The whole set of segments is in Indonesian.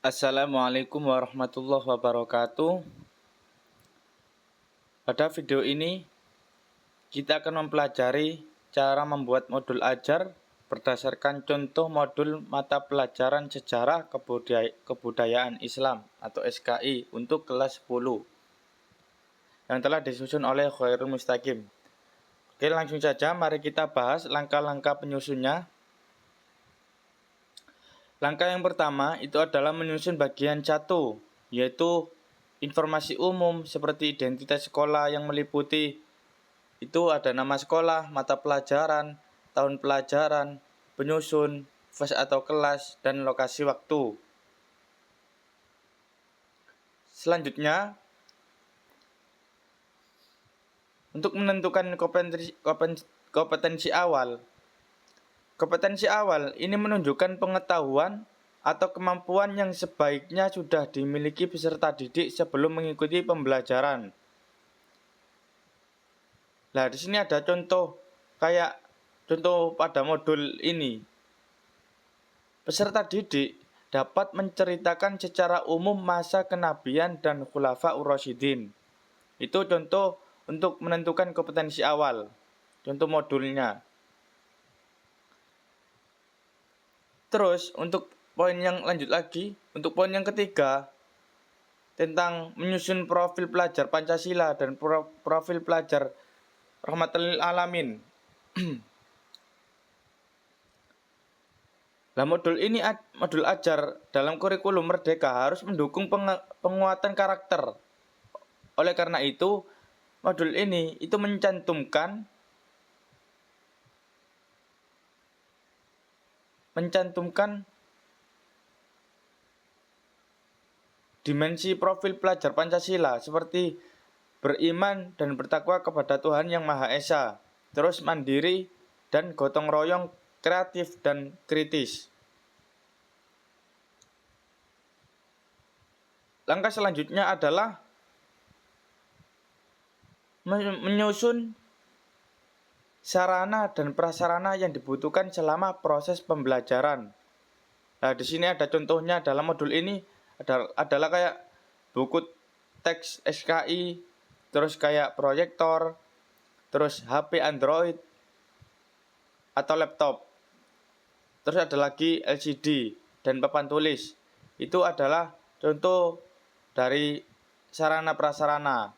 Assalamualaikum warahmatullahi wabarakatuh. Pada video ini kita akan mempelajari cara membuat modul ajar berdasarkan contoh modul mata pelajaran Sejarah Kebudayaan Islam atau SKI untuk kelas 10 yang telah disusun oleh Khairul Mustaqim. Oke, langsung saja mari kita bahas langkah-langkah penyusunnya. Langkah yang pertama itu adalah menyusun bagian 1, yaitu informasi umum seperti identitas sekolah yang meliputi itu ada nama sekolah, mata pelajaran, tahun pelajaran, penyusun, fase atau kelas, dan lokasi waktu. Selanjutnya, untuk menentukan kompetensi awal. Kompetensi awal ini menunjukkan pengetahuan atau kemampuan yang sebaiknya sudah dimiliki peserta didik sebelum mengikuti pembelajaran. Nah, di sini ada contoh pada modul ini. Peserta didik dapat menceritakan secara umum masa kenabian dan khulafa ur-rasyidin. Itu contoh untuk menentukan kompetensi awal. Contoh modulnya. Terus untuk poin yang lanjut lagi, untuk poin yang ketiga tentang menyusun profil pelajar Pancasila dan profil pelajar Rahmatul Alamin. Nah, modul ajar dalam kurikulum Merdeka harus mendukung penguatan karakter. Oleh karena itu, modul ini itu mencantumkan dimensi profil pelajar Pancasila seperti beriman dan bertakwa kepada Tuhan Yang Maha Esa, terus mandiri dan gotong royong, kreatif dan kritis. Langkah selanjutnya adalah menyusun sarana dan prasarana yang dibutuhkan selama proses pembelajaran. Nah, di sini ada contohnya dalam modul ini adalah kayak buku teks SKI, terus kayak proyektor, terus HP Android atau laptop. Terus ada lagi LCD dan papan tulis. Itu adalah contoh dari sarana prasarana.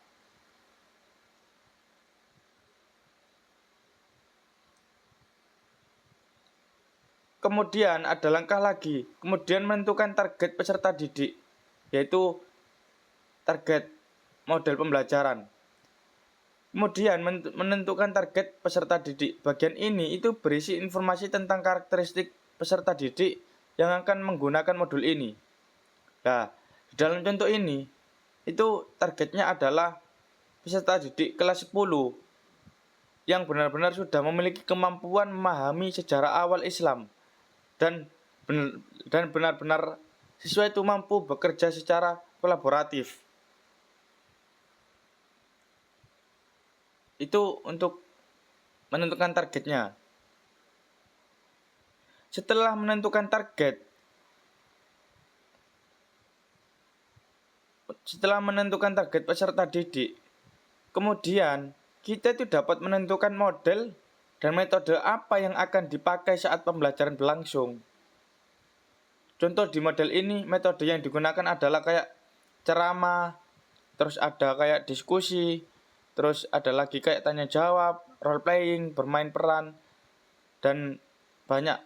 Kemudian ada langkah lagi, kemudian menentukan target peserta didik, yaitu target model pembelajaran. Kemudian menentukan target peserta didik. Bagian ini itu berisi informasi tentang karakteristik peserta didik yang akan menggunakan modul ini. Nah, di dalam contoh ini, itu targetnya adalah peserta didik kelas 10 yang benar-benar sudah memiliki kemampuan memahami sejarah awal Islam dan benar-benar siswa itu mampu bekerja secara kolaboratif. Itu untuk menentukan targetnya. Setelah menentukan target peserta didik, kemudian kita itu dapat menentukan model dan metode apa yang akan dipakai saat pembelajaran berlangsung. Contoh di model ini, metode yang digunakan adalah kayak ceramah, terus ada kayak diskusi, terus ada lagi kayak tanya jawab, role playing, bermain peran, dan banyak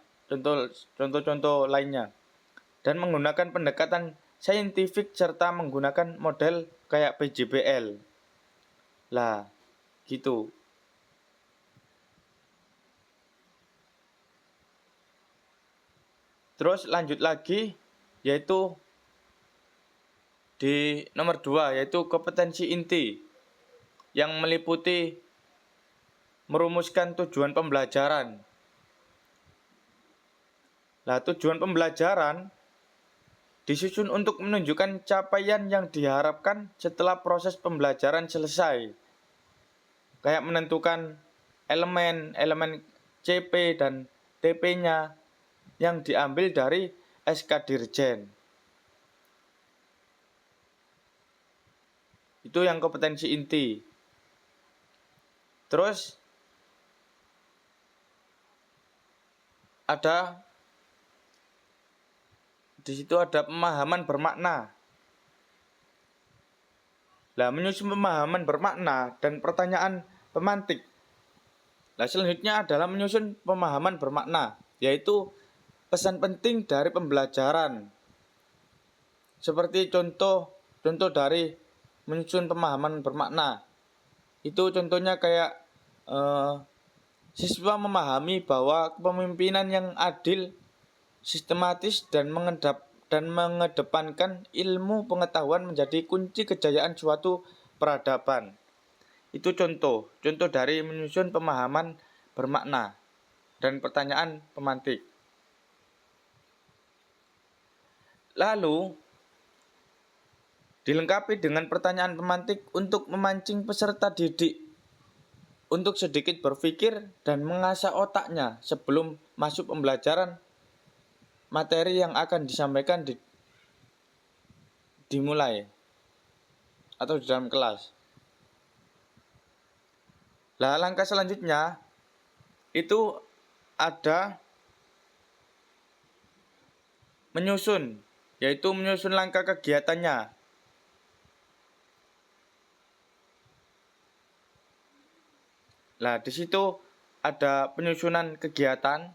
contoh-contoh lainnya. Dan menggunakan pendekatan saintifik serta menggunakan model kayak PJBL. Lah, gitu. Terus lanjut lagi, yaitu di nomor 2, yaitu kompetensi inti yang meliputi merumuskan tujuan pembelajaran. Nah, tujuan pembelajaran disusun untuk menunjukkan capaian yang diharapkan setelah proses pembelajaran selesai. Kayak menentukan elemen CP dan TP-nya yang diambil dari SK Dirjen. Itu yang kompetensi inti. Terus di situ ada pemahaman bermakna. Nah, menyusun pemahaman bermakna dan pertanyaan pemantik. Nah, selanjutnya adalah menyusun pemahaman bermakna, yaitu pesan penting dari pembelajaran. Seperti contoh dari menyusun pemahaman bermakna. Itu contohnya kayak siswa memahami bahwa kepemimpinan yang adil, sistematis dan mengedepankan ilmu pengetahuan menjadi kunci kejayaan suatu peradaban. Itu contoh dari menyusun pemahaman bermakna dan pertanyaan pemantik. Lalu dilengkapi dengan pertanyaan pemantik untuk memancing peserta didik untuk sedikit berpikir dan mengasah otaknya sebelum masuk pembelajaran materi yang akan disampaikan dimulai atau di dalam kelas. Nah, langkah selanjutnya itu ada menyusun, yaitu menyusun langkah kegiatannya. Nah, di situ ada penyusunan kegiatan.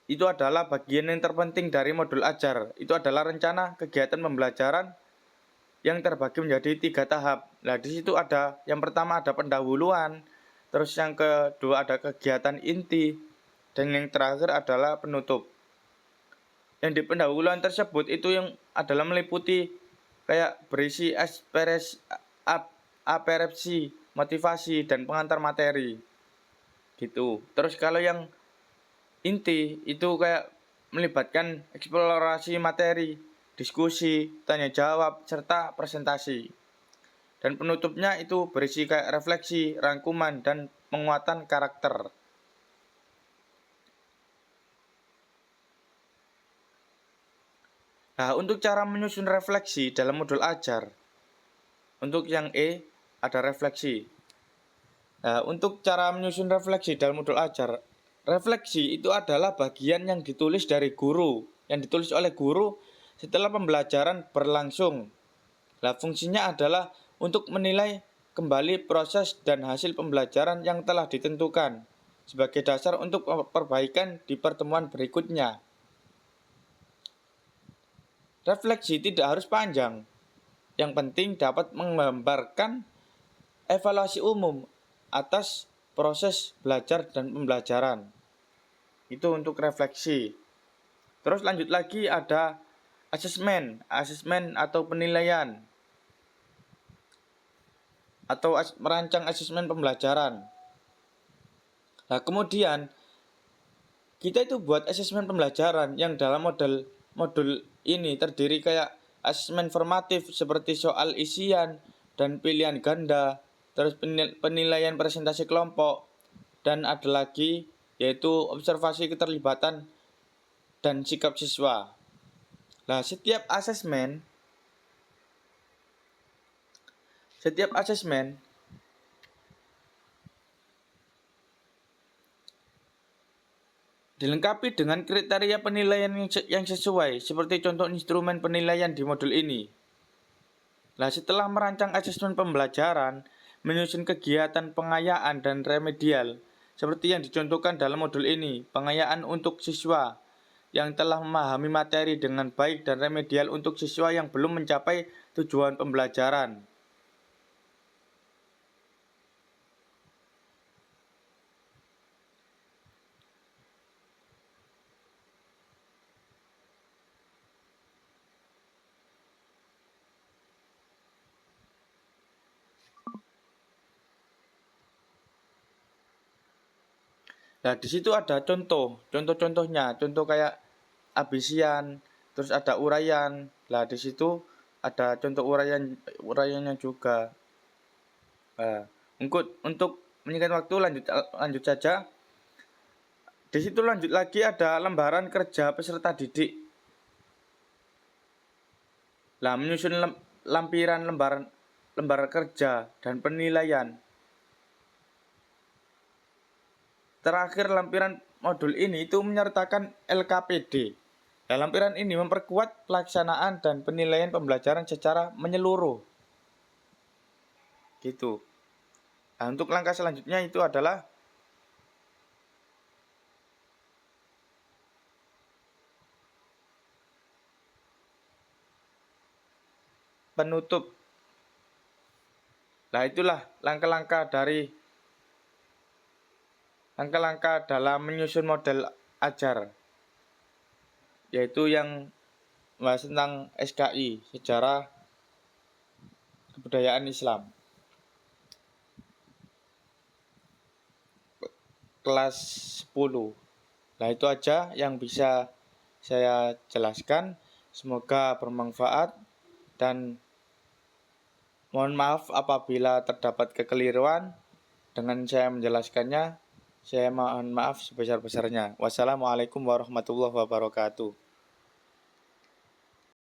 Itu adalah bagian yang terpenting dari modul ajar. Itu adalah rencana kegiatan pembelajaran yang terbagi menjadi 3 tahap. Nah, di situ ada yang pertama ada pendahuluan, terus yang kedua ada kegiatan inti, dan yang terakhir adalah penutup. Yang di pendahuluan tersebut itu yang adalah meliputi kayak berisi aperepsi, motivasi, dan pengantar materi. Gitu. Terus kalau yang inti itu kayak melibatkan eksplorasi materi, diskusi, tanya jawab, serta presentasi. Dan penutupnya itu berisi kayak refleksi, rangkuman, dan penguatan karakter. Nah, untuk cara menyusun refleksi dalam modul ajar, untuk yang E ada refleksi. Nah, untuk cara menyusun refleksi dalam modul ajar, refleksi itu adalah bagian yang ditulis oleh guru setelah pembelajaran berlangsung. Nah, fungsinya adalah untuk menilai kembali proses dan hasil pembelajaran yang telah ditentukan sebagai dasar untuk perbaikan di pertemuan berikutnya. Refleksi tidak harus panjang, yang penting dapat menggambarkan evaluasi umum atas proses belajar dan pembelajaran. Itu untuk refleksi. Terus lanjut lagi ada asesmen atau penilaian atau merancang asesmen pembelajaran. Nah, kemudian kita itu buat asesmen pembelajaran yang dalam modul ini terdiri kayak asesmen formatif seperti soal isian dan pilihan ganda, terus penilaian presentasi kelompok, dan ada lagi yaitu observasi keterlibatan dan sikap siswa. Nah, setiap asesmen dilengkapi dengan kriteria penilaian yang sesuai, seperti contoh instrumen penilaian di modul ini. Nah, setelah merancang asesmen pembelajaran, menyusun kegiatan pengayaan dan remedial, seperti yang dicontohkan dalam modul ini, pengayaan untuk siswa yang telah memahami materi dengan baik dan remedial untuk siswa yang belum mencapai tujuan pembelajaran. Nah, di situ ada contohnya, contoh kayak abisian, terus ada uraian. Nah, di situ ada contoh uraiannya juga. Nah, untuk menyingkat waktu lanjut saja. Di situ lanjut lagi ada lembaran kerja peserta didik. Nah, lampiran lembar kerja dan penilaian. Terakhir, lampiran modul ini itu menyertakan LKPD. Nah, lampiran ini memperkuat pelaksanaan dan penilaian pembelajaran secara menyeluruh. Gitu. Nah, untuk langkah selanjutnya itu adalah penutup. Nah, itulah langkah-langkah dalam menyusun model ajar, yaitu yang membahas tentang SKI, Sejarah Kebudayaan Islam, kelas 10. Nah, itu aja yang bisa saya jelaskan. Semoga bermanfaat dan mohon maaf apabila terdapat kekeliruan dengan saya menjelaskannya. Saya mohon maaf sebesar-besarnya. Wassalamualaikum warahmatullahi wabarakatuh.